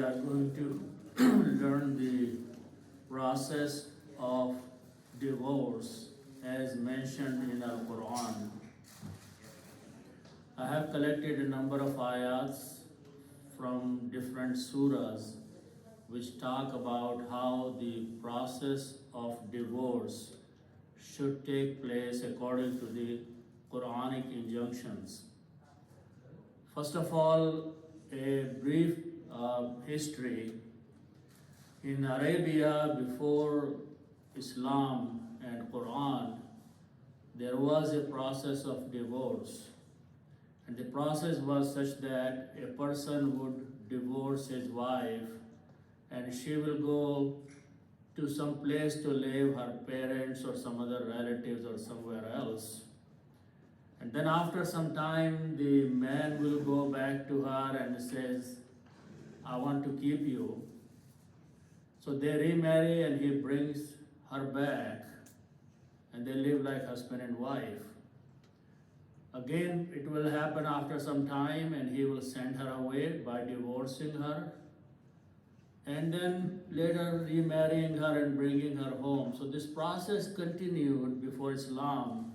are going to learn the process of divorce as mentioned in Al Quran. I have collected a number of ayats from different surahs which talk about how the process of divorce should take place according to the Quranic injunctions. First of all, a brief history. In Arabia, before Islam and Quran, there was a process of divorce. And the process was such that a person would divorce his wife and she will go to some place to live, her parents or some other relatives or somewhere else. And then after some time, the man will go back to her and says, I want to keep you. So they remarry and he brings her back and they live like husband and wife. Again, it will happen after some time and he will send her away by divorcing her and then later remarrying her and bringing her home. So this process continued before Islam.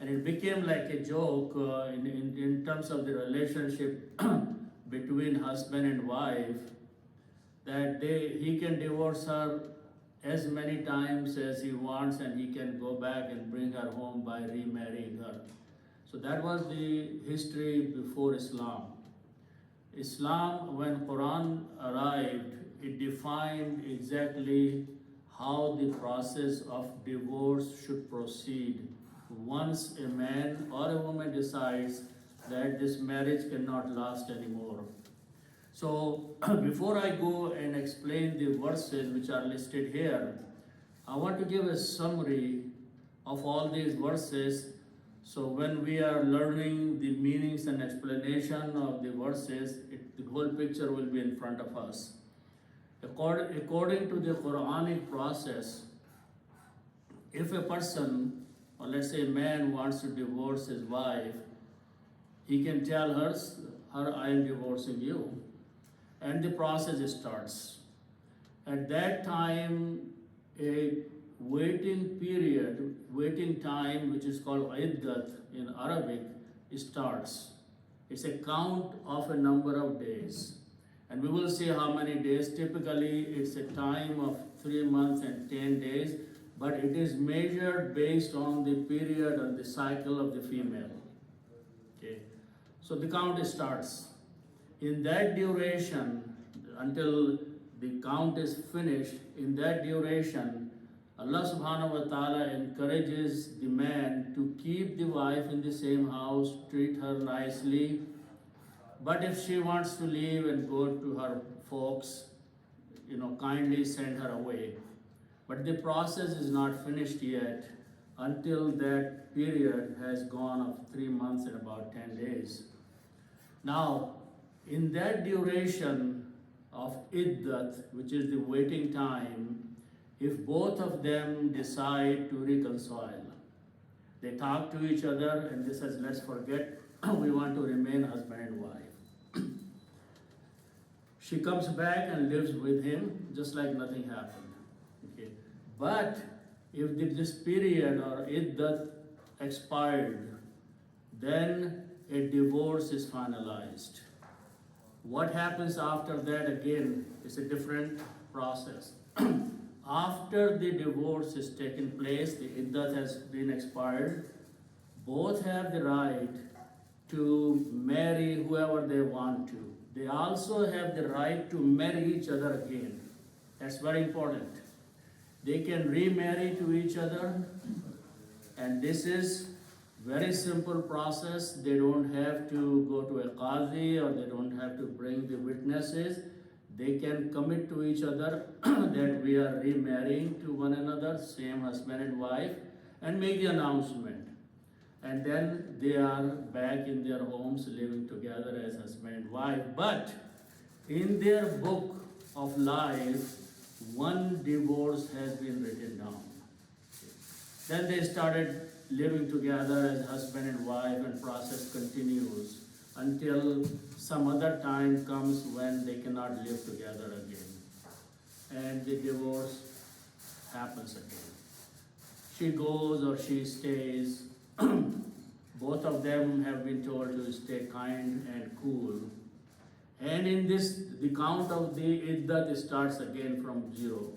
And it became like a joke in terms of the relationship between husband and wife, that he can divorce her as many times as he wants and he can go back and bring her home by remarrying her. So that was the history before Islam. Islam, when Quran arrived, it defined exactly how the process of divorce should proceed once a man or a woman decides that this marriage cannot last anymore. So before I go and explain the verses which are listed here, I want to give a summary of all these verses. So when we are learning the meanings and explanation of the verses, the whole picture will be in front of us. According to the Quranic process, if a person, or let's say a man wants to divorce his wife, he can tell her, I am divorcing you. And the process starts. At that time, a waiting time, which is called iddat in Arabic, starts. It's a count of a number of days. And we will see how many days. Typically, it's a time of 3 months and 10 days. But it is measured based on the period and the cycle of the female. Okay, so the count starts. In that duration, until the count is finished, in that duration, Allah subhanahu wa ta'ala encourages the man to keep the wife in the same house, treat her nicely. But if she wants to leave and go to her folks, kindly send her away. But the process is not finished yet until that period has gone of 3 months and about 10 days. Now, in that duration of iddat, which is the waiting time, if both of them decide to reconcile, they talk to each other and they says, let's forget, we want to remain husband and wife. She comes back and lives with him just like nothing happened. Okay. But if this period or iddat expired, then a divorce is finalized. What happens after that again is a different process. After the divorce is taken place, the iddat has been expired, both have the right to marry whoever they want to. They also have the right to marry each other again. That's very important. They can remarry to each other, and this is very simple process. They don't have to go to a qazi or they don't have to bring the witnesses. They can commit to each other that we are remarrying to one another, same husband and wife, and make the announcement. And then they are back in their homes living together as husband and wife. But in their book of life, one divorce has been written down. Then they started living together as husband and wife, and process continues. until some other time comes when they cannot live together again. And the divorce happens again. She goes or she stays. Both of them have been told to stay kind and cool. And in this, the count of the iddat starts again from 0.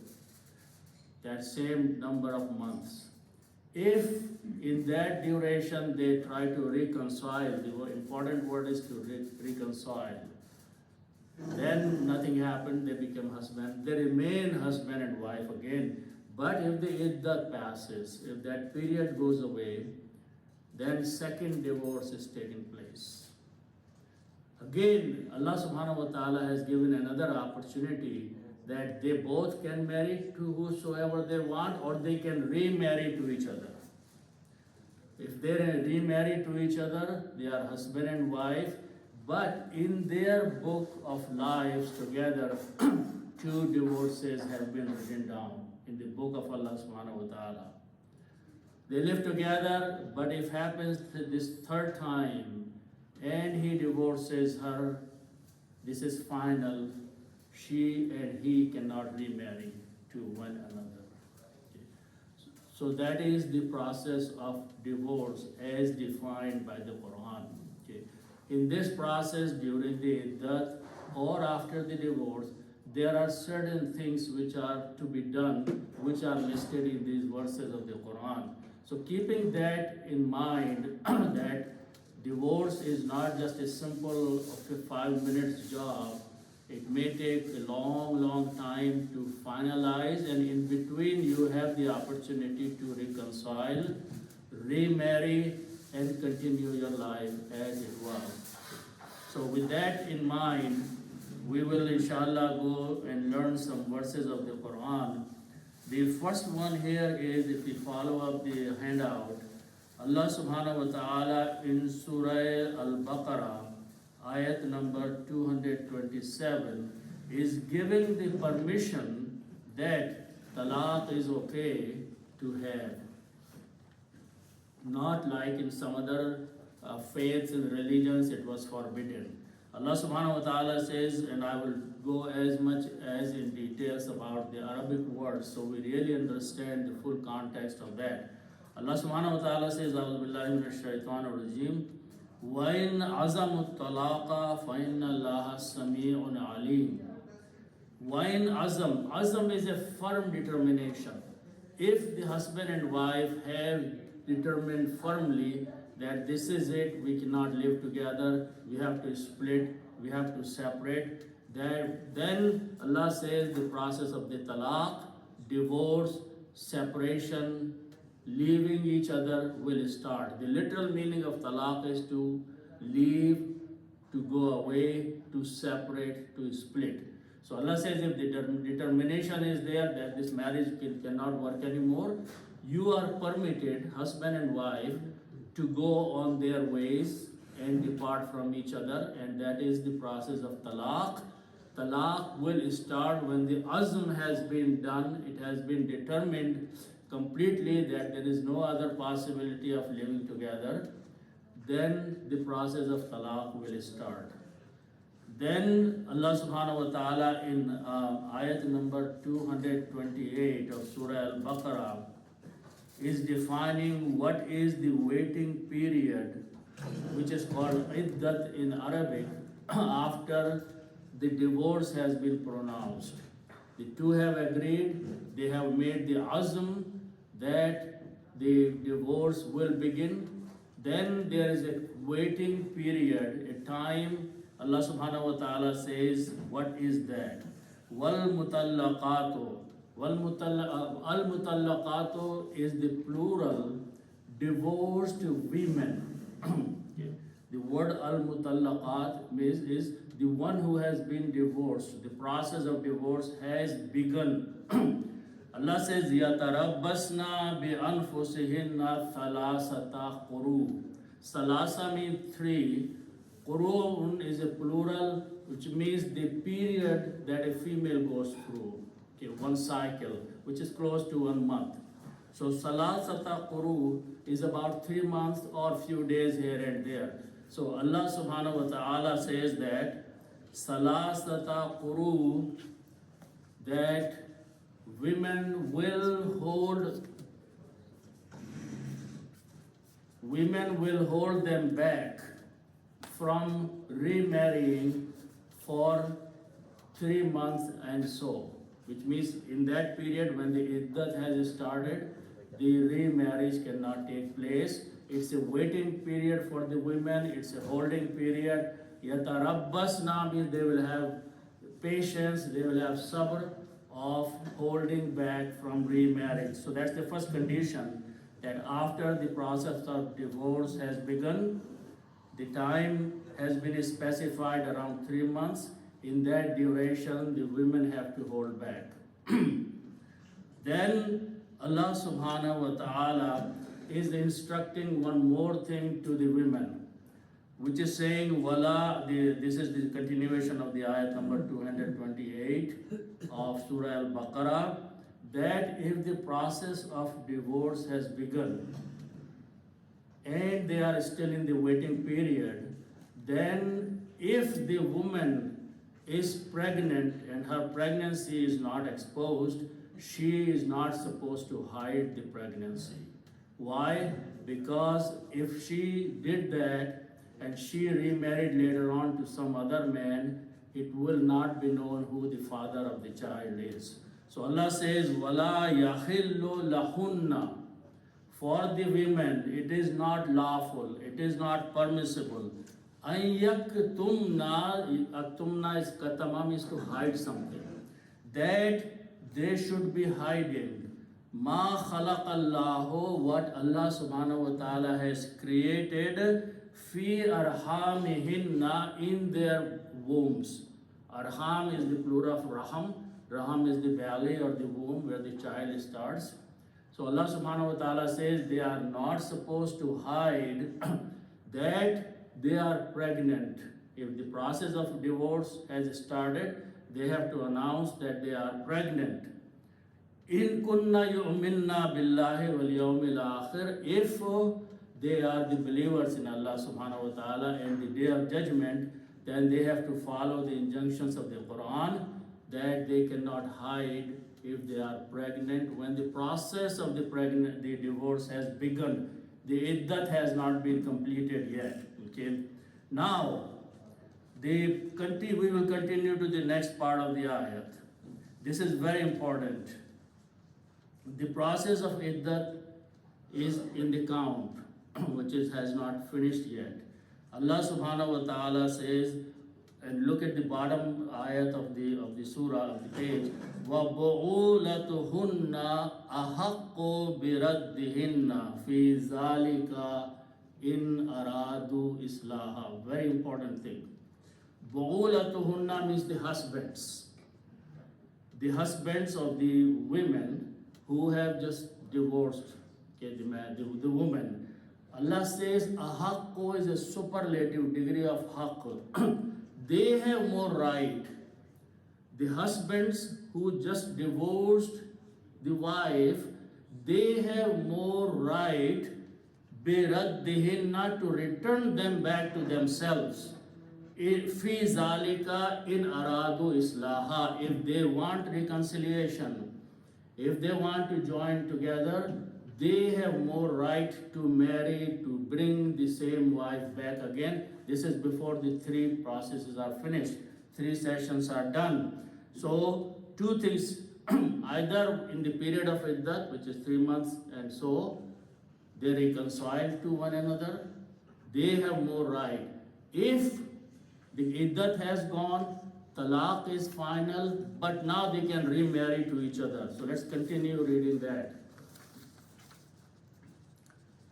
That same number of months. If in that duration they try to reconcile, the important word is to reconcile, then nothing happened, they become husband. They remain husband and wife again. But if the iddat passes, if that period goes away, then second divorce is taking place. Again, Allah subhanahu wa ta'ala has given another opportunity that they both can marry to whosoever they want, or they can remarry to each other. If they remarry to each other, they are husband and wife, but in their book of lives together, 2 divorces have been written down in the book of Allah subhanahu wa ta'ala. They live together, but if happens this third time and he divorces her, this is final. She and he cannot remarry to one another. So that is the process of divorce as defined by the Quran. In this process, during the iddat or after the divorce, there are certain things which are to be done, which are listed in these verses of the Quran. So keeping that in mind, that divorce is not just a simple 5 minutes job. It may take a long time to finalize, and in between you have the opportunity to reconcile, remarry, and continue your life as it was. So with that in mind, we will inshallah go and learn some verses of the Quran. The first one here is, if we follow up the handout, Allah subhanahu wa ta'ala in Surah Al-Baqarah, ayat number 227, is giving the permission that talaq is okay to have. Not like in some other faiths and religions, it was forbidden. Allah subhanahu wa ta'ala says, and I will go as much as in details about the Arabic words so we really understand the full context of that. Allah subhanahu wa ta'ala says, A'udhu billahi minash shaitanir rajeem, وَإِنْ عَزَمُوا الطَّلَاقَ فَإِنَّ اللَّهَ سَمِيعٌ عَلِيمٌ. وَإِنْ Azam is a firm determination. If the husband and wife have determined firmly that this is it, we cannot live together, we have to split, we have to separate, then Allah says the process of the talaq, divorce, separation, leaving each other will start. The literal meaning of talaq is to leave, to go away, to separate, to split. So Allah says if the determination is there that this marriage cannot work anymore, you are permitted, husband and wife, to go on their ways and depart from each other, and that is the process of talaq. Talaq will start when the azm has been done, it has been determined completely that there is no other possibility of living together, then the process of talaq will start. Then Allah subhanahu wa ta'ala in ayat number 228 of Surah Al-Baqarah is defining what is the waiting period, which is called iddat in Arabic, after the divorce has been pronounced. The two have agreed, they have made the azm that the divorce will begin. Then there is a waiting period, a time. Allah subhanahu wa ta'ala says, what is that? وَالْمُطَلَّقَاتُ Al-mutallaqatu is the plural, divorced women. The word al-mutallaqat is the one who has been divorced. The process of divorce has begun. Allah says, يَتَرَبَّصْنَا بِأَنفُسِهِنَّ ثَلَاثَةَ قُرُوء. Salasa means 3. Qurun is a plural, which means the period that a female goes through. Okay, one cycle, which is close to 1 month. So salasata quru is about 3 months or few days here and there. So Allah subhanahu wa ta'ala says that Salasata Quru, that women will hold them back from remarrying for 3 months and so, which means in that period when the iddat has started, the remarriage cannot take place. It's a waiting period for the women, it's a holding period. Yatarabbasna means they will have patience, they will have sabr of holding back from remarriage. So that's the first condition, that after the process of divorce has begun, the time has been specified around 3 months. In that duration, the women have to hold back. Then Allah subhanahu wa ta'ala is instructing one more thing to the women, which is saying, this is the continuation of the ayat number 228 of Surah Al-Baqarah, that if the process of divorce has begun and they are still in the waiting period, then if the woman is pregnant and her pregnancy is not exposed, she is not supposed to hide the pregnancy. Why? Because if she did that and she remarried later on to some other man, it will not be known who the father of the child is. So Allah says, وَلَا يَحِلُّ لَهُنَّ, for the women, it is not lawful, it is not permissible. Yaktumna, aktumna is katama, means to hide something, that they should be hiding ma khalaqallahu, what Allah subhanahu wa ta'ala has created, fi arhamihinna, in their wombs. Arham is the plural of raham. Raham is the belly or the womb where the child starts. So Allah subhanahu wa ta'ala says they are not supposed to hide that they are pregnant. If the process of divorce has started, they have to announce that they are pregnant. In kunna yu'minna billahi wal yawmil akhir, if they are the believers in Allah subhanahu wa ta'ala and the day of judgment, then they have to follow the injunctions of the Quran, that they cannot hide if they are pregnant when the process of the divorce has begun. The iddat has not been completed yet. Okay. Now, we will continue to the next part of the ayat. This is very important. The process of iddat is in the count, which has not finished yet. Allah subhanahu wa ta'ala says, and look at the bottom ayat of the surah, of the page, وَبُعُولَتُهُنَّ أَحَقُّ بِرَدِّهِنَّ فِي ذَلِكَ in aradu islaha. Very important thing. Bu'ulatuhunna means the husbands. The husbands of the women who have just divorced, okay, the woman. Allah says ahaqqu is a superlative degree of haqq. They have more right. The husbands who just divorced the wife, they have more right biraddihinna, to return them back to themselves. Fi zalika in aradu islaha, if they want reconciliation, if they want to join together, they have more right to marry, to bring the same wife back again. This is before the 3 processes are finished, 3 sessions are done. So 2 things, either in the period of iddat, which is 3 months and so, they reconcile to one another, they have more right. If the iddat has gone, talaq is final, but now they can remarry to each other. So let's continue reading that.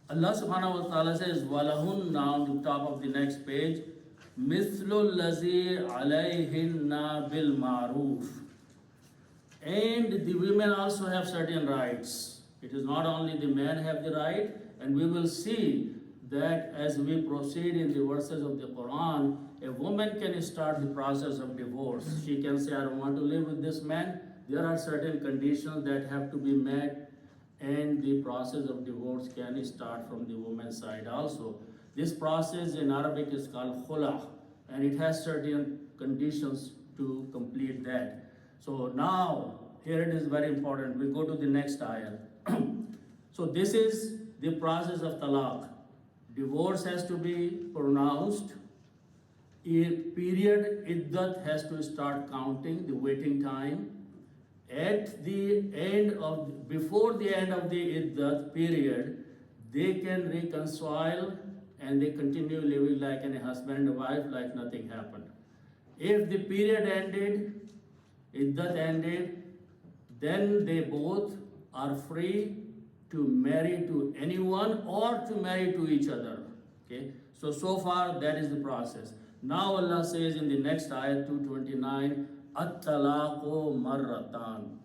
Allah subhanahu wa ta'ala says, وَلَهُنَّ, on the top of the next page, مِثْلُ الَّذِي عَلَيْهِنَّ بِالْمَعْرُوفِ. And the women also have certain rights. It is not only the men have the right, and we will see that as we proceed in the verses of the Quran, a woman can start the process of divorce. She can say, I don't want to live with this man. There are certain conditions that have to be met, and the process of divorce can start from the woman's side also. This process in Arabic is called khula, and it has certain conditions to complete that. So now, here it is very important. We go to the next ayah. So this is the process of talaq. Divorce has to be pronounced. A period iddat has to start counting, the waiting time. At the end of, before the end of the iddat period, they can reconcile and they continue living like a husband and wife, like nothing happened. If the period ended, iddat ended, then they both are free to marry to anyone or to marry to each other. Okay, so far that is the process. Now Allah says in the next ayat 229, at-talaqu marratan.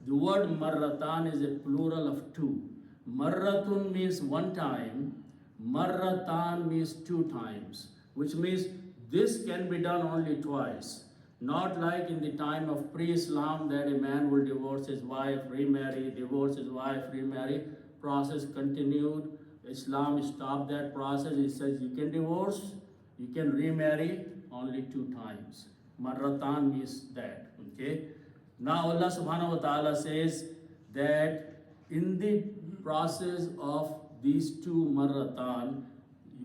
The word marratan is a plural of two. Marratun means one time, marratan means two times, which means this can be done only twice. Not like in the time of pre-Islam that a man will divorce his wife, remarry, divorce his wife, remarry. Process continued. Islam stopped that process. It says you can divorce, you can remarry only two times. Marratan means that. Okay. Now Allah subhanahu wa ta'ala says that in the process of these two marratan,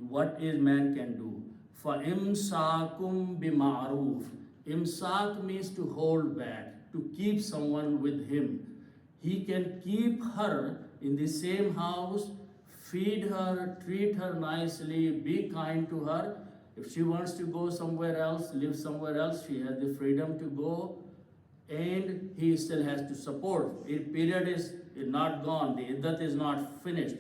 what is man can do? فَإِمْسَاكُمْ بِمَعْرُوفٍ. Imsak means to hold back, to keep someone with him. He can keep her in the same house, feed her, treat her nicely, be kind to her. If she wants to go somewhere else, live somewhere else, she has the freedom to go, and he still has to support. The period is not gone, the iddat is not finished.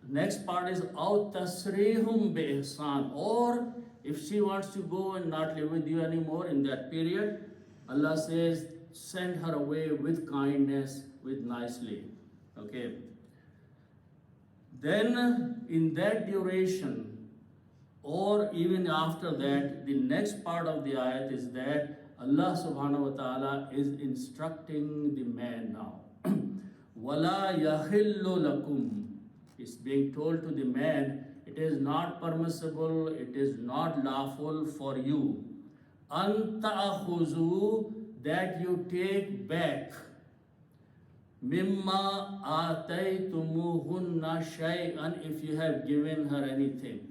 Next part is أَوْ تَسْرِيهُمْ بِإِحْسَانٍ. Or if she wants to go and not live with you anymore in that period, Allah says, send her away with kindness, with nicely. Okay. Then in that duration, or even after that, the next part of the ayat is that Allah subhanahu wa ta'ala is instructing the man now. وَلَا يَحِلُّ لَكُمْ. It's being told to the man, it is not permissible, it is not lawful for you. أَن تَأْخُذُوا, that you take back مِمَّا آتَيْتُمُوهُنَّ شَيْئًا, if you have given her anything.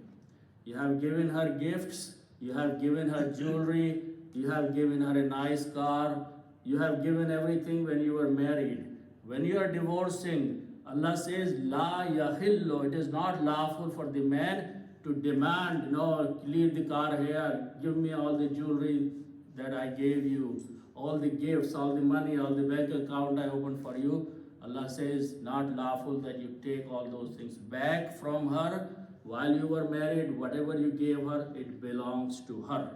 You have given her gifts, you have given her jewelry, you have given her a nice car, you have given everything when you were married. When you are divorcing, Allah says, La yahillu, it is not lawful for the man to demand, no, leave the car here, give me all the jewelry that I gave you, all the gifts, all the money, all the bank account I opened for you. Allah says, not lawful that you take all those things back from her. While you were married, whatever you gave her, it belongs to her.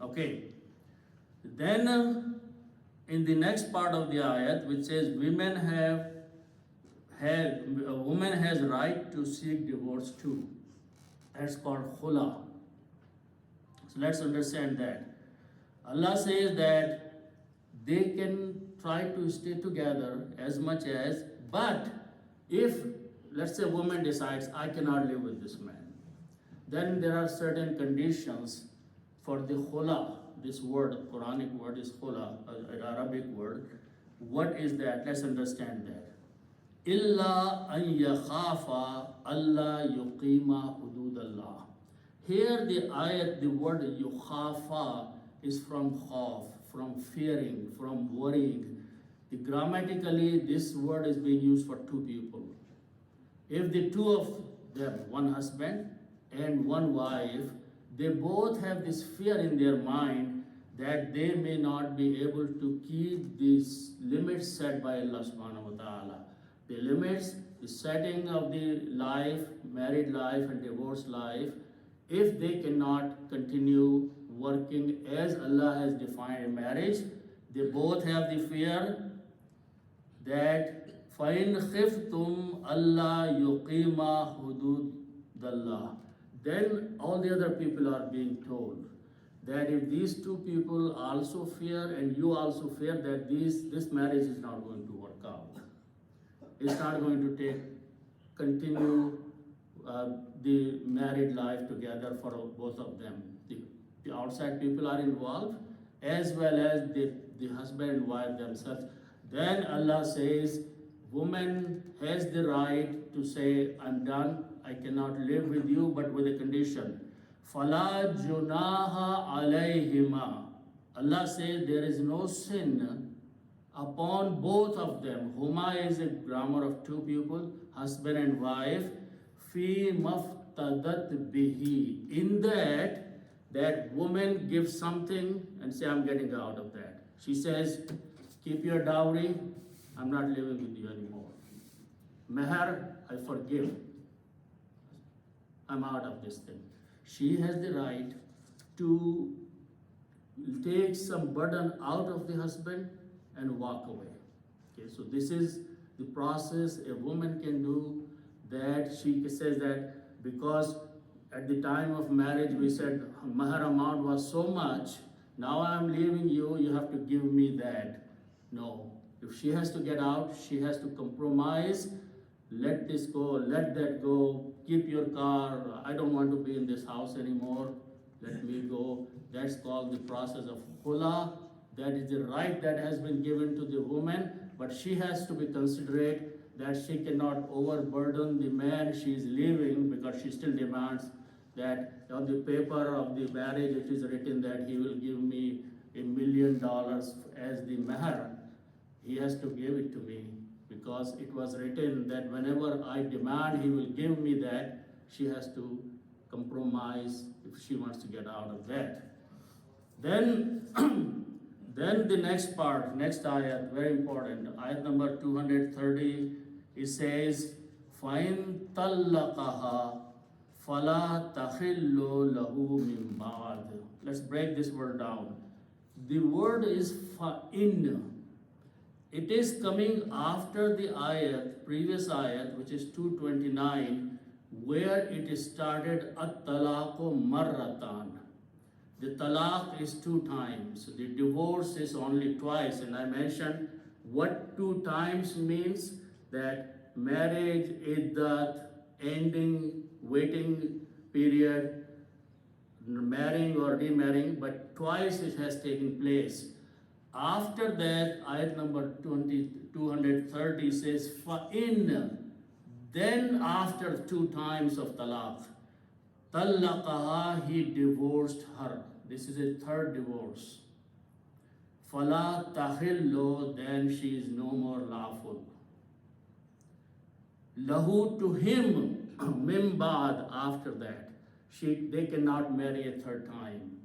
Okay. Then in the next part of the ayat, which says a woman has right to seek divorce too. That's called khula. So let's understand that. Allah says that they can try to stay together as much as, but if, let's say, a woman decides, I cannot live with this man, then there are certain conditions for the khula. This word, Quranic word is khula, an Arabic word. What is that? Let's understand that. Illa an yakhafa alla yuqima hudud Allah. Here the ayat, the word yukhafa is from khawf, from fearing, from worrying. Grammatically, this word is being used for two people. If the two of them, one husband and one wife, they both have this fear in their mind that they may not be able to keep these limits set by Allah subhanahu wa ta'ala. The limits, the setting of the life, married life and divorced life, if they cannot continue working as Allah has defined in marriage, they both have the fear that فَإِنْ خِفْتُمْ أَلَّا يُقِيمَ حُدُودَ اللَّهِ. Then all the other people are being told that if these two people also fear and you also fear that this marriage is not going to work out, it's not going to continue the married life together for both of them. The outside people are involved as well as the husband and wife themselves. Then Allah says, woman has the right to say, I'm done, I cannot live with you, but with a condition. Fala junaha alayhima. Allah says there is no sin upon both of them. Huma is a grammar of two people, husband and wife. Fi maftadat bihi. In that woman gives something and say, I'm getting out of that. She says, keep your dowry, I'm not living with you anymore. Meher, I forgive. I'm out of this thing. She has the right to take some burden out of the husband and walk away. Okay, so this is the process a woman can do, that she says that because at the time of marriage we said mahar amount was so much, now I'm leaving you, you have to give me that. No, if she has to get out, she has to compromise. Let this go, let that go, keep your car, I don't want to be in this house anymore, let me go. That's called the process of khula. That is the right that has been given to the woman, but she has to be considerate that she cannot overburden the man she is leaving, because she still demands that on the paper of the marriage it is written that he will give me $1 million as the mahar. He has to give it to me, because it was written that whenever I demand he will give me that. She has to compromise if she wants to get out of that. Then then the next part, next ayat, very important, ayat number 230, it says, فَإِن طَلَّقَهَا فَلَا تَحِلُّ لَهُ مِن بَعْدِ. Let's break this word down. The word is فَإِن. It is coming after the ayat, previous ayat, which is 229, where it started at-talaqu marratan. The talaq is 2 times. The divorce is only twice. And I mentioned what 2 times means, that marriage, iddat, ending, waiting period, marrying or remarrying, but twice it has taken place. After that, ayat number 230 says, فَإِنَّ. Then after 2 times of talaq, طَلَّقَهَا, he divorced her. This is a 3rd divorce. فَلَا تَحِلُّ, then she is no more lawful. Lahu, to him, mim ba'd, after that. They cannot marry a 3rd time.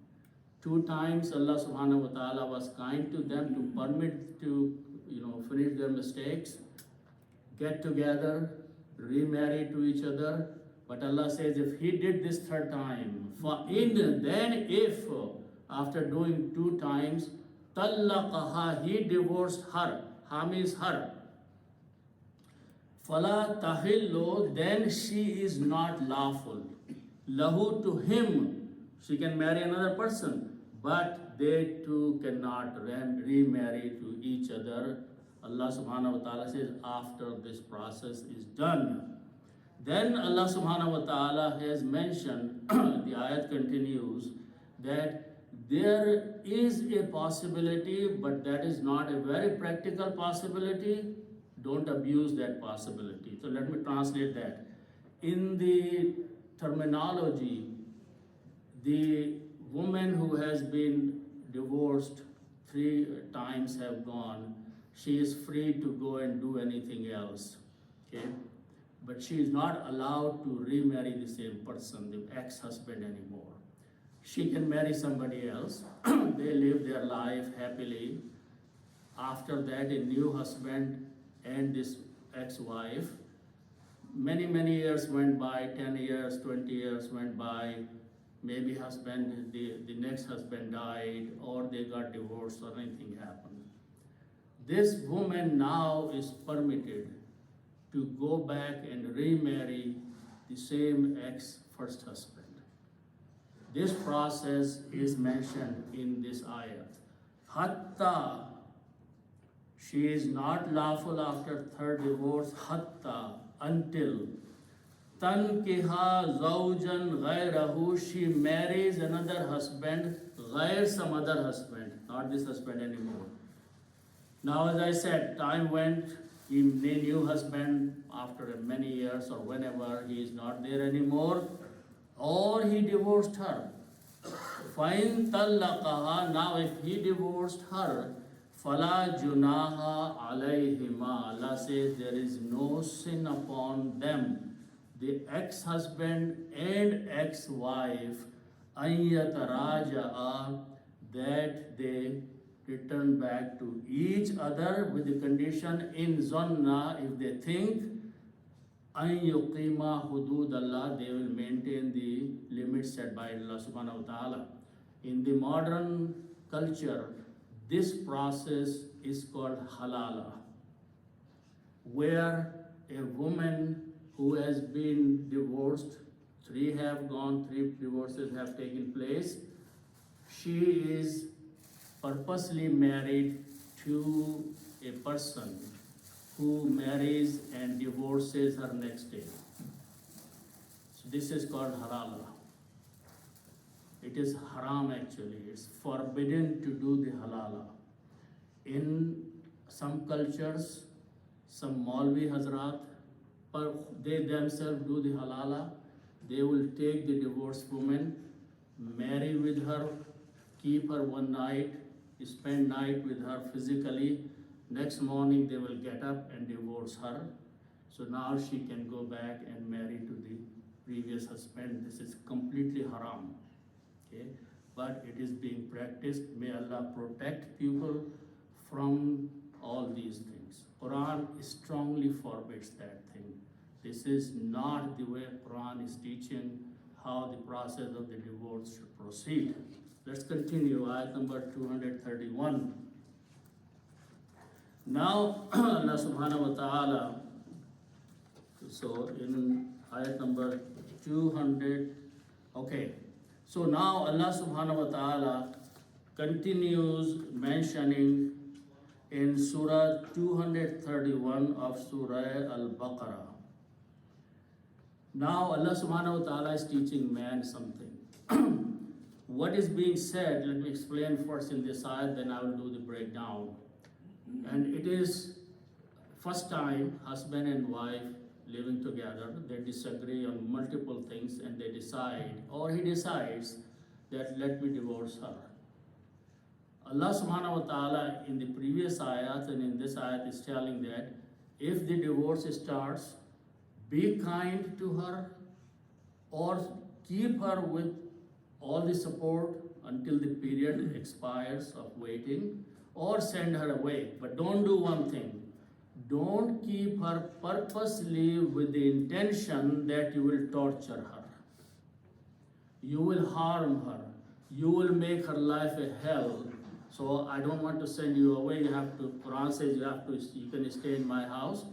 2 times Allah subhanahu wa ta'ala was kind to them to permit to finish their mistakes, get together, remarry to each other. But Allah says if he did this 3rd time, then if after doing 2 times, طَلَّقَهَا, he divorced her, ha means her, فَلَا تَحِلُّ, then she is not lawful. Lahu, to him, she can marry another person, but they too cannot remarry to each other. Allah subhanahu wa ta'ala says after this process is done. Then Allah subhanahu wa ta'ala has mentioned, the ayat continues, that there is a possibility, but that is not a very practical possibility. Don't abuse that possibility. So let me translate that. In the terminology, the woman who has been divorced 3 times have gone, she is free to go and do anything else. Okay? But she is not allowed to remarry the same person, the ex-husband, anymore. She can marry somebody else. They live their life happily. After that, a new husband and this ex-wife. Many years went by, 10 years, 20 years went by. Maybe the next husband died, or they got divorced, or anything happened. This woman now is permitted to go back and remarry the same ex-first husband. This process is mentioned in this ayat. Hatta, she is not lawful after 3rd divorce, hatta, until tankiha zawjan ghayrahu, she marries another husband, ghayr some other husband, not this husband anymore. Now, as I said, time went, he made new husband after many years or whenever he is not there anymore, or he divorced her. Fine talaqaha, now if he divorced her, fala junaha alayhima, Allah says there is no sin upon them, the ex-husband and ex-wife, ayyataraja'a, that they return back to each other with the condition in zanna, if they think an yuqima hudud Allah, they will maintain the limits set by Allah subhanahu wa ta'ala. In the modern culture, this process is called halala, where a woman who has been divorced, 3 have gone, 3 divorces have taken place, she is purposely married to a person who marries and divorces her next day. So this is called halala. It is haram actually. It's forbidden to do the halala. In some cultures, some Maulvi Hazrat, they themselves do the halala. They will take the divorced woman, marry with her, keep her one night, spend night with her physically. Next morning they will get up and divorce her. So now she can go back and marry to the previous husband. This is completely haram. Okay? But it is being practiced. May Allah protect people from all these things. Quran strongly forbids that thing. This is not the way Quran is teaching how the process of the divorce should proceed. Let's continue, ayat number 231. Now, Allah subhanahu wa ta'ala, so in ayat number 200, okay. So now Allah subhanahu wa ta'ala continues mentioning in Surah 231 of Surah Al-Baqarah. Now Allah subhanahu wa ta'ala is teaching man something. What is being said, let me explain first in this ayat, then I will do the breakdown. And it is first time husband and wife living together, they disagree on multiple things and they decide, or he decides that let me divorce her. Allah subhanahu wa ta'ala in the previous ayat and in this ayat is telling that if the divorce starts, be kind to her or keep her with all the support until the period expires of waiting, or send her away. But don't do one thing. Don't keep her purposely with the intention that you will torture her. You will harm her. You will make her life a hell. So I don't want to send you away. You have to, Quran says you can stay in my house.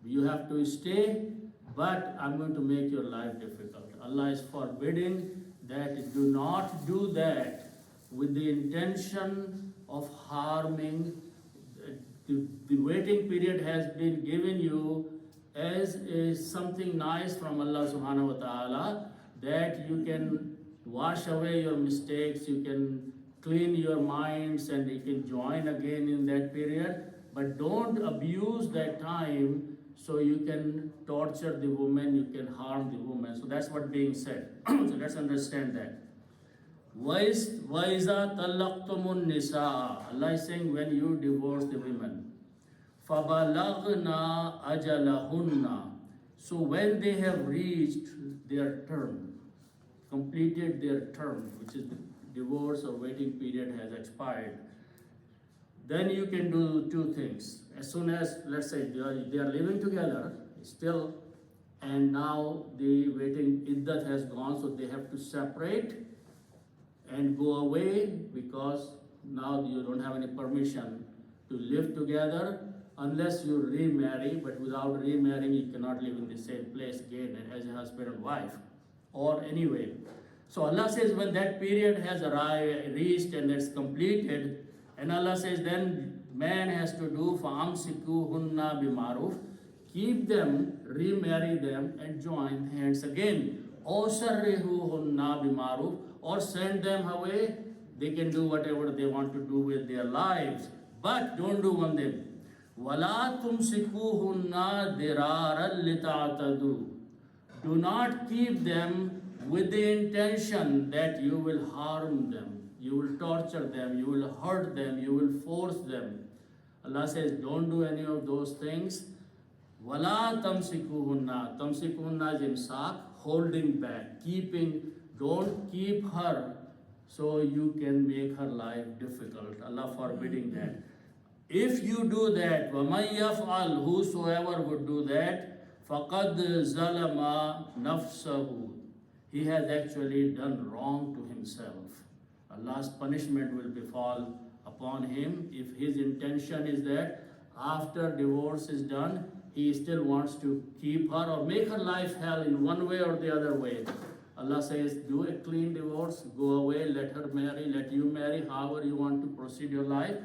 You have to stay, but I'm going to make your life difficult. Allah is forbidding that do not do that with the intention of harming. The waiting period has been given you as something nice from Allah subhanahu wa ta'ala, that you can wash away your mistakes, you can clean your minds and you can join again in that period. But don't abuse that time so you can torture the woman, you can harm the woman. So that's what being said. So let's understand that. وَإِذَا طَلَّقْتُمُ النِّسَاءَ, Allah is saying when you divorce the women, فَبَلَغْنَا أَجَلَهُنَّ, so when they have reached their term, completed their term, which is the divorce or waiting period has expired, then you can do 2 things. As soon as, let's say, they are living together still, and now the waiting iddat has gone, so they have to separate and go away because now you don't have any permission to live together unless you remarry, but without remarrying you cannot live in the same place again as a husband and wife, or anyway. So Allah says when that period has reached and it's completed, and Allah says then man has to do فَأَمْسِكُوهُنَّ بِمَعْرُوفٍ, keep them, remarry them, and join hands again. Or sarrihuhunna bimaruf, or send them away. They can do whatever they want to do with their lives, but don't do one thing. وَلَا تُمْسِكُوهُنَّ دِرَارًا لِتَعْتَدُوا. Do not keep them with the intention that you will harm them, you will torture them, you will hurt them, you will force them. Allah says, don't do any of those things. وَلَا تَمْسِكُوهُنَّ. Tamsikuhunna is imsak, holding back, keeping. Don't keep her so you can make her life difficult. Allah forbidding that. If you do that, وَمَنْ يَفْعَلْ, whosoever would do that, فَقَدْ ظَلَمَ نَفْسَهُ. He has actually done wrong to himself. Allah's punishment will befall upon him if his intention is that after divorce is done, he still wants to keep her or make her life hell in one way or the other way. Allah says, do a clean divorce, go away, let her marry, let you marry, however you want to proceed your life.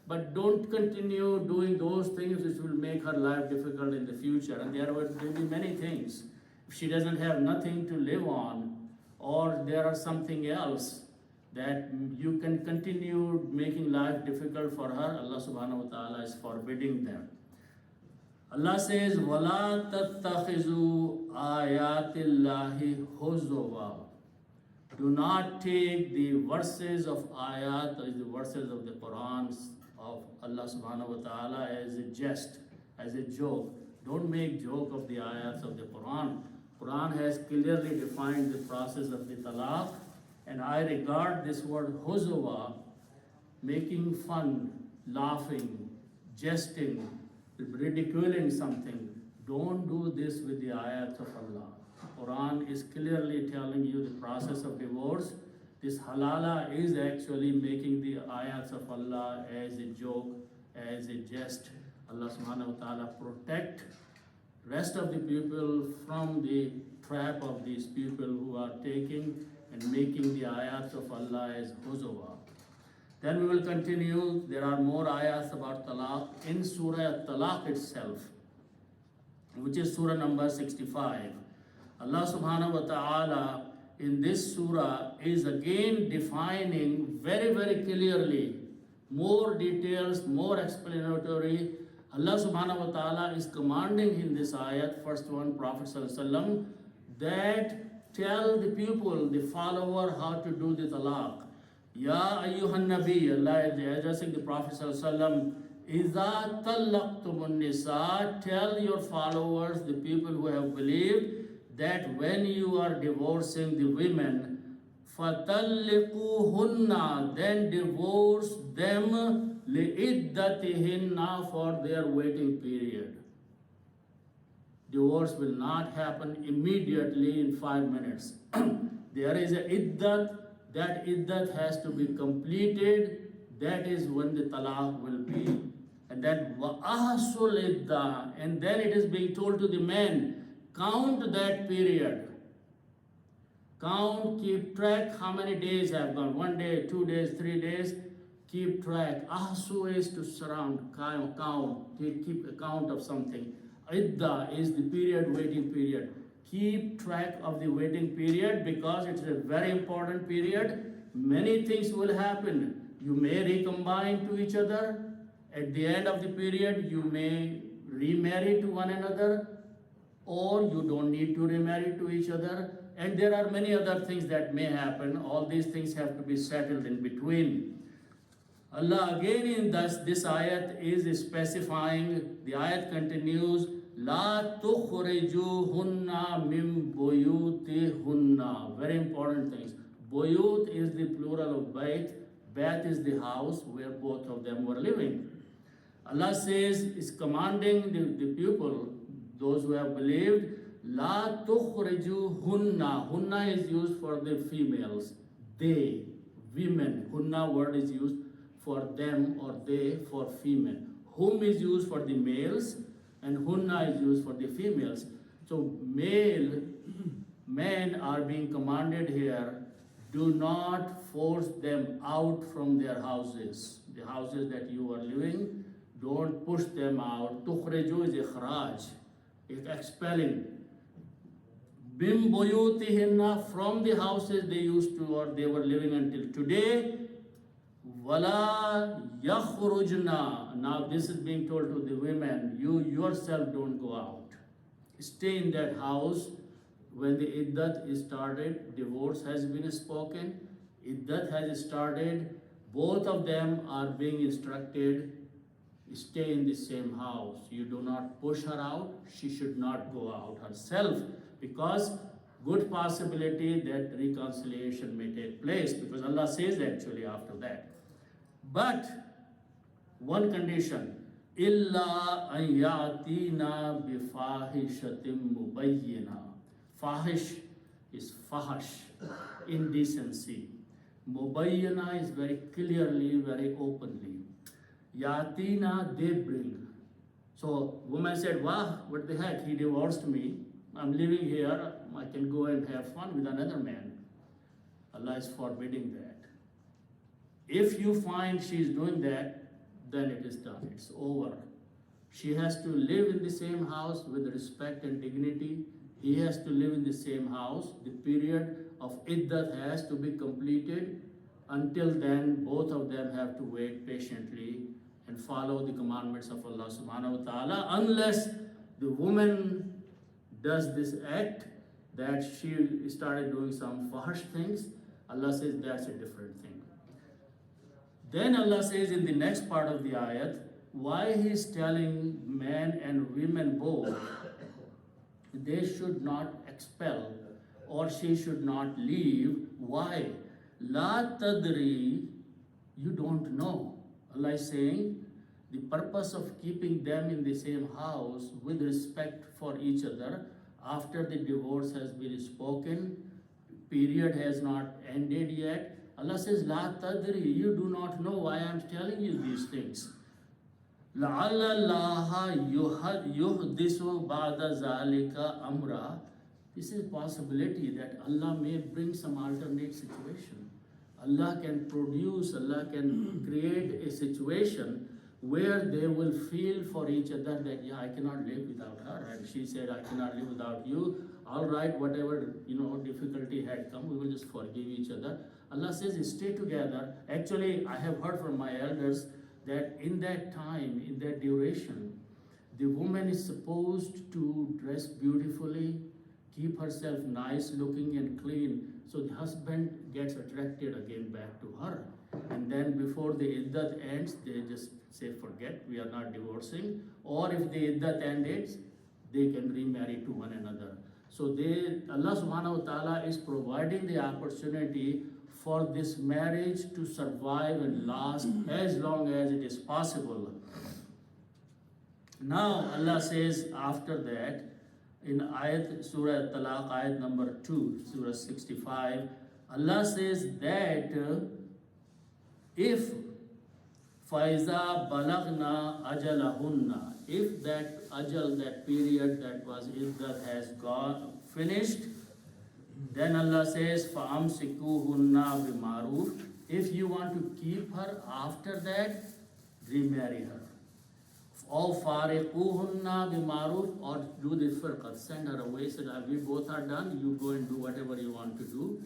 But don't continue doing those things which will make her life difficult in the future. And there will be many things. If she doesn't have nothing to live on, or there are something else that you can continue making life difficult for her, Allah subhanahu wa ta'ala is forbidding them. Allah says, وَلَا تَتَّخِذُوا آيَاتِ اللَّهِ هُزُوًا. Do not take the verses of ayat, or the verses of the Quran of Allah subhanahu wa ta'ala as a jest, as a joke. Don't make joke of the ayats of the Quran. Quran has clearly defined the process of the talaq, and I regard this word huzuwa, making fun, laughing, jesting, ridiculing something. Don't do this with the ayats of Allah. Quran is clearly telling you the process of divorce. This halala is actually making the ayats of Allah as a joke, as a jest. Allah subhanahu wa ta'ala protect rest of the people from the trap of these people who are taking and making the ayats of Allah as huzuwa. Then we will continue. There are more ayats about talaq in Surah At-Talaq itself, which is Surah number 65. Allah subhanahu wa ta'ala in this surah is again defining very, very clearly, more details, more explanatory. Allah subhanahu wa ta'ala is commanding in this ayat, first one, Prophet sallallahu alaihi wasallam, that tell the people, the follower, how to do the talaq. Ya ayyuhan nabi, Allah is addressing the Prophet sallallahu alaihi wasallam, إِذَا طَلَّقْتُمُ النِّسَاءَ, tell your followers, the people who have believed, that when you are divorcing the women, فَطَلِّقُوهُنَّ, then divorce them لِإِدَّتِهِنَّ, for their waiting period. Divorce will not happen immediately in 5 minutes. There is a iddat, that iddat has to be completed. That is when the talaq will be. And then وَأَحْصُلْ idda, and then it is being told to the men, count that period. Count, keep track how many days have gone. 1 day, 2 days, 3 days. Keep track. Ahsu is to surround, count, keep account of something. Idda is the period, waiting period. Keep track of the waiting period because it's a very important period. Many things will happen. You may recombine to each other. At the end of the period, you may remarry to one another, or you don't need to remarry to each other. And there are many other things that may happen. All these things have to be settled in between. Allah again in this ayat is specifying, the ayat continues, La tukhrijuhunna min buyutihunna. Very important things. Buyut is the plural of bayt. Bayt is the house where both of them were living. Allah says, is commanding the people, those who have believed, La tukhrijuhunna. Hunna is used for the females. They, women. Hunna word is used for them or they for female. Hum is used for the males and hunna is used for the females. So men are being commanded here, do not force them out from their houses. The houses that you are living, don't push them out. Tukhriju is ikhraj. expelling. Bim buyutihinna, from the houses they used to or they were living until today. Wala yakhrujna. Now this is being told to the women, you yourself don't go out. Stay in that house. When the iddat is started, divorce has been spoken, iddat has started, both of them are being instructed, stay in the same house. You do not push her out, she should not go out herself, because good possibility that reconciliation may take place, because Allah says actually after that. But one condition, illa an yatina bifahishatin mubayyina. Fahish is fahash, indecency. Mubayyana is very clearly, very openly. Yatina, they bring. So woman said, wow, what the heck, he divorced me. I'm living here, I can go and have fun with another man. Allah is forbidding that. If you find she is doing that, then it is done, it's over. She has to live in the same house with respect and dignity. He has to live in the same house. The period of iddat has to be completed. Until then, both of them have to wait patiently and follow the commandments of Allah subhanahu wa ta'ala, unless the woman does this act that she started doing some fahish things. Allah says that's a different thing. Then Allah says in the next part of the ayat, why He is telling men and women both they should not expel or she should not leave. Why? La tadri, you don't know. Allah is saying the purpose of keeping them in the same house with respect for each other after the divorce has been spoken, period has not ended yet. Allah says, La tadri, you do not know why I am telling you these things. لَعَلَّ اللَّهَ يُحْدِثُ بَعْدَ ذَلِكَ أَمْرًا. This is a possibility that Allah may bring some alternate situation. Allah can produce, Allah can create a situation where they will feel for each other that, yeah, I cannot live without her. And she said, I cannot live without you. All right, whatever, difficulty had come, we will just forgive each other. Allah says, stay together. Actually, I have heard from my elders that in that time, in that duration, the woman is supposed to dress beautifully, keep herself nice looking and clean, so the husband gets attracted again back to her. And then before the iddat ends, they just say, forget, we are not divorcing. Or if the iddat ends, they can remarry to one another. So Allah subhanahu wa ta'ala is providing the opportunity for this marriage to survive and last as long as it is possible. Now Allah says after that, in Surah Talaq, ayat number 2, Surah 65, Allah says that if Faiza balagna ajalahunna, if that ajal, that period that was iddat has gone, finished, then Allah says, فَأَمْسِكُوهُنَّ بِمَعْرُوفٍ. If you want to keep her after that, remarry her. Or فَارِقُوهُنَّ بِمَعْرُوفٍ, or do the firqat, send her away, say, we both are done, you go and do whatever you want to do,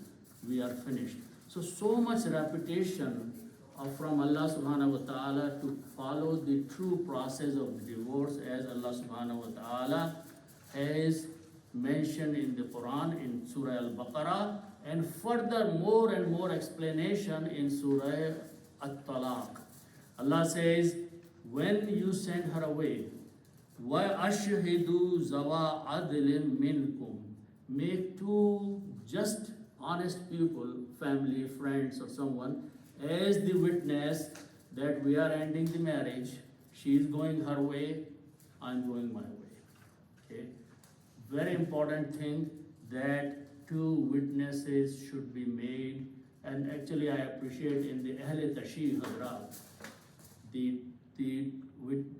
we are finished. So much repetition from Allah subhanahu wa ta'ala to follow the true process of the divorce as Allah subhanahu wa ta'ala has mentioned in the Quran in Surah Al-Baqarah, and further more and more explanation in Surah At-Talaq. Allah says, when you send her away, وَأَشْهِدُوا زَوَا عَدْلٍ مِّنْكُمْ, make two just honest people, family, friends or someone, as the witness that we are ending the marriage. She is going her way, I'm going my way. Okay? Very important thing that two witnesses should be made. And actually I appreciate in the Ahle Tashih Hazrat, the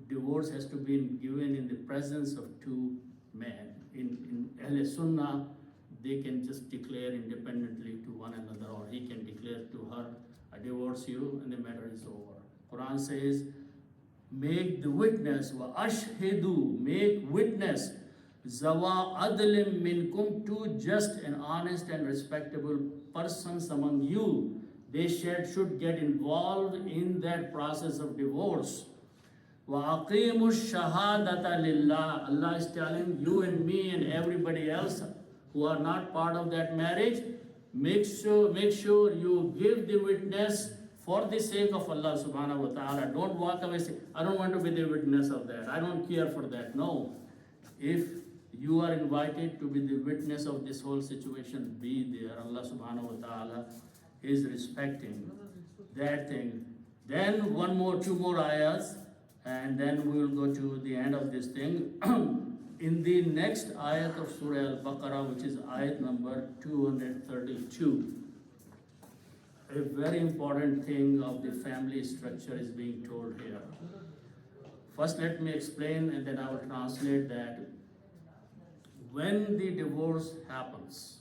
divorce has to be given in the presence of two men. In Ahle Sunnah, they can just declare independently to one another, or he can declare to her, I divorce you, and the matter is over. Quran says, make the witness, wa ashhidu, make witness, Zawa adlim minkum, two just and honest and respectable persons among you. They should get involved in that process of divorce. وَأَقِيمُوا الشَّهَادَةَ لِلَّهِ. Allah is telling you and me and everybody else who are not part of that marriage, make sure you give the witness for the sake of Allah subhanahu wa ta'ala. Don't walk away and say, I don't want to be the witness of that. I don't care for that. No. If you are invited to be the witness of this whole situation, be there. Allah subhanahu wa ta'ala is respecting that thing. Then two more ayahs, and then we will go to the end of this thing. In the next ayat of Surah Al-Baqarah, which is ayat number 232, a very important thing of the family structure is being told here. First, let me explain and then I will translate that. When the divorce happens,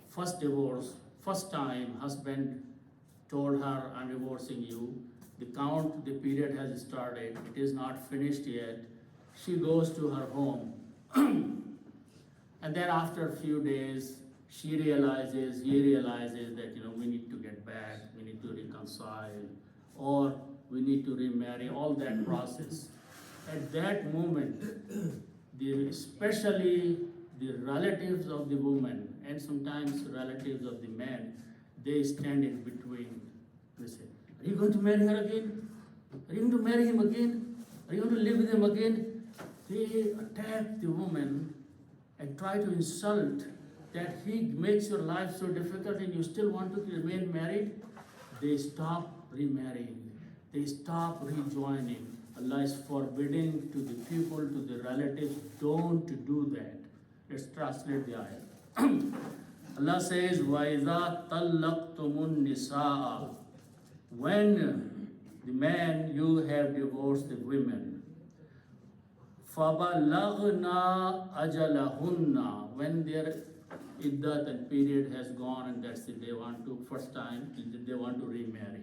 first time husband told her, I'm divorcing you, the period has started, it is not finished yet, she goes to her home. And then after a few days, he realizes that, we need to get back, we need to reconcile, or we need to remarry, all that process. At that moment, especially the relatives of the woman and sometimes relatives of the man, they stand in between. They say, are you going to marry her again? Are you going to marry him again? Are you going to live with him again? They attack the woman and try to insult that he makes your life so difficult and you still want to remain married. They stop remarrying. They stop rejoining. Allah is forbidding to the people, to the relatives, don't do that. Let's translate the ayah. Allah says, وَإِذَا طَلَّقْتُمُ النِّسَاءَ. When the man, you have divorced the women, فَبَلَغْنَا أَجَلَهُنَّ. When their iddat and period has gone and that's it, they want to, first time, they want to remarry.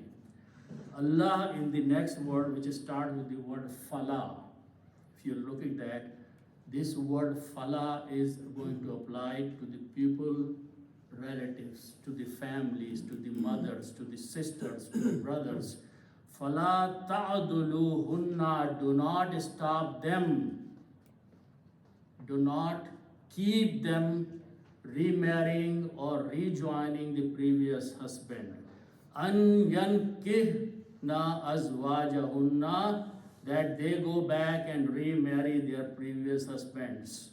Allah in the next word, which starts with the word fala, if you look at that, this word fala is going to apply to the people, relatives, to the families, to the mothers, to the sisters, to the brothers. Fala ta'duluhunna, do not stop them. Do not keep them remarrying or rejoining the previous husband. An yankihna azwajahunna, that they go back and remarry their previous husbands.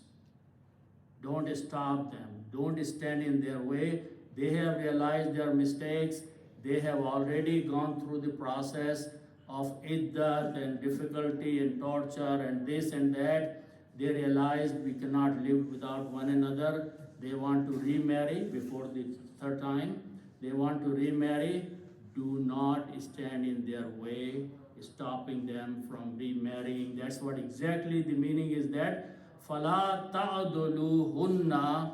Don't stop them. Don't stand in their way. They have realized their mistakes. They have already gone through the process of iddat and difficulty and torture and this and that. They realized we cannot live without one another. They want to remarry before the third time. They want to remarry. Do not stand in their way, stopping them from remarrying. That's what exactly the meaning is, that فَلَا تَعْدُلُهُنَّ,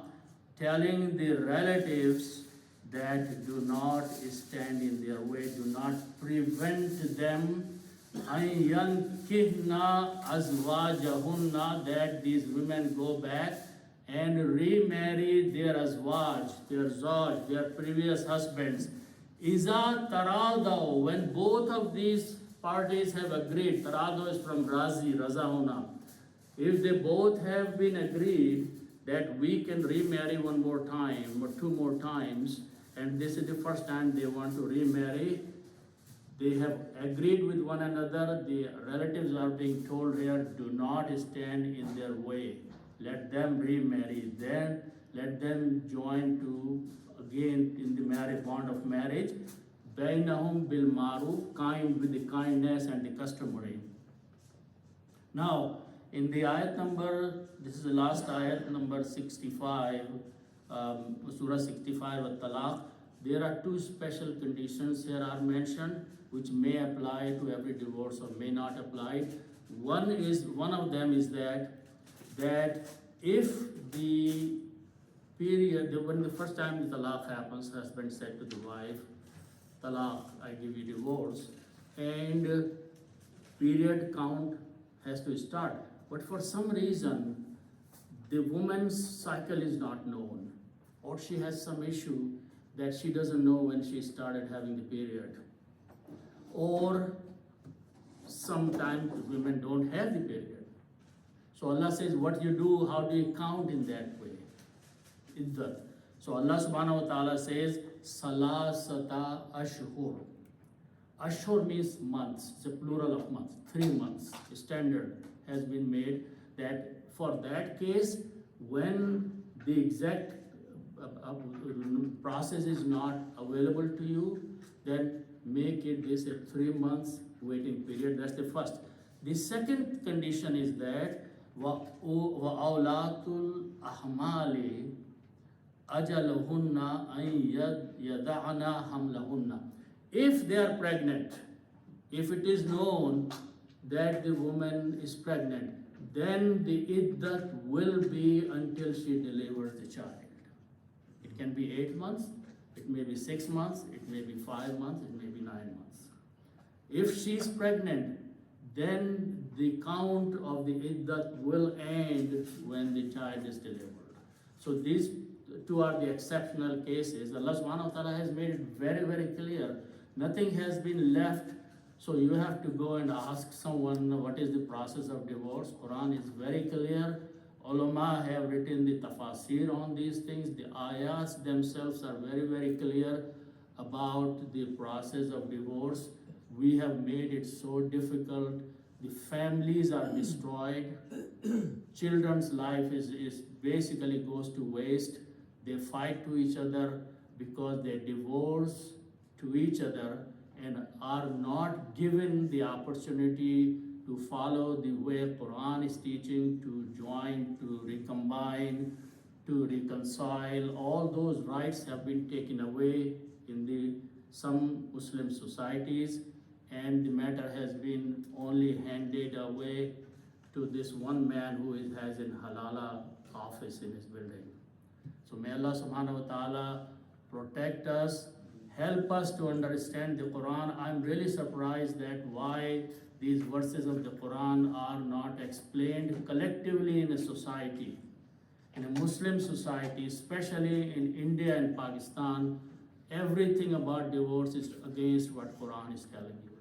telling the relatives that do not stand in their way, do not prevent them أَن يَنْكِحْنَا أَزْوَاجَهُنَّ, that these women go back and remarry their azwaj, their zawj, their previous husbands. Iza taradaw, when both of these parties have agreed. Taradaw is from razi, razahuna. If they both have been agreed that we can remarry one more time or two more times, and this is the first time they want to remarry, they have agreed with one another. The relatives are being told here, do not stand in their way. Let them remarry. Then let them join to again in the marriage bond of marriage. Bainahum bil maruf, kind with the kindness and the customary. Now, in the ayat number, this is the last ayat number 65, Surah 65 At-Talaq, there are two special conditions here are mentioned which may apply to every divorce or may not apply. One of them is that if the period, when the first time the talaq happens, husband said to the wife, talaq, I give you divorce, and period count has to start. But for some reason, the woman's cycle is not known, or she has some issue that she doesn't know when she started having the period, or sometimes women don't have the period. So Allah says, what you do, how do you count in that way? Iddat. So Allah subhanahu wa ta'ala says, Salasata ashhur. Ashhur means months, it's a plural of months, 3 months. The standard has been made that for that case, when the exact process is not available to you, then make it this a 3 months waiting period. That's the first. The second condition is that وَأَوْلَاتُ الْأَحْمَالِ أَجَلُهُنَّ أَن يَدَعْنَا حَمْلَهُنَّ. If they are pregnant, if it is known that the woman is pregnant, then the iddat will be until she delivers the child. It can be 8 months, it may be 6 months, it may be 5 months, it may be 9 months. If she is pregnant, then the count of the iddat will end when the child is delivered. So these two are the exceptional cases. Allah subhanahu wa ta'ala has made it very, very clear. Nothing has been left. So you have to go and ask someone what is the process of divorce. Quran is very clear. Ulama have written the tafasir on these things. The ayats themselves are very, very clear about the process of divorce. We have made it so difficult. The families are destroyed. Children's life is basically goes to waste. They fight to each other because they divorce to each other and are not given the opportunity to follow the way Quran is teaching, to join, to recombine, to reconcile. All those rights have been taken away in some Muslim societies, and the matter has been only handed away to this one man who has an halala office in his building. So may Allah subhanahu wa ta'ala protect us, help us to understand the Quran. I'm really surprised that why these verses of the Quran are not explained collectively in a society. In a Muslim society, especially in India and Pakistan, everything about divorce is against what Quran is telling you.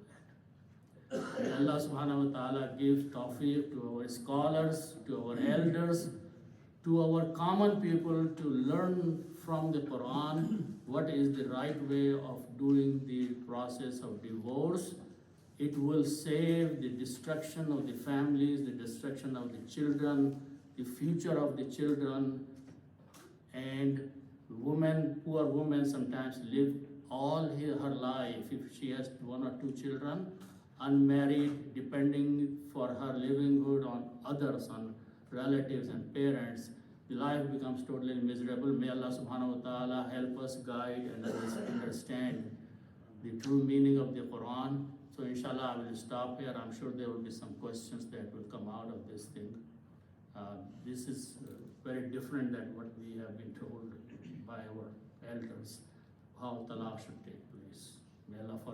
May Allah subhanahu wa ta'ala give tawfiq to our scholars, to our elders, to our common people to learn from the Quran what is the right way of doing the process of divorce. It will save the destruction of the families, the destruction of the children, the future of the children. And women, poor women sometimes live all her life, if she has 1 or 2 children, unmarried, depending for her livelihood on others, on relatives and parents. The life becomes totally miserable. May Allah subhanahu wa ta'ala help us guide and understand the true meaning of the Quran. So inshallah I will stop here. I'm sure there will be some questions that will come out of this thing. This is very different than what we have been told by our elders, how talaq should take place. May Allah forgive.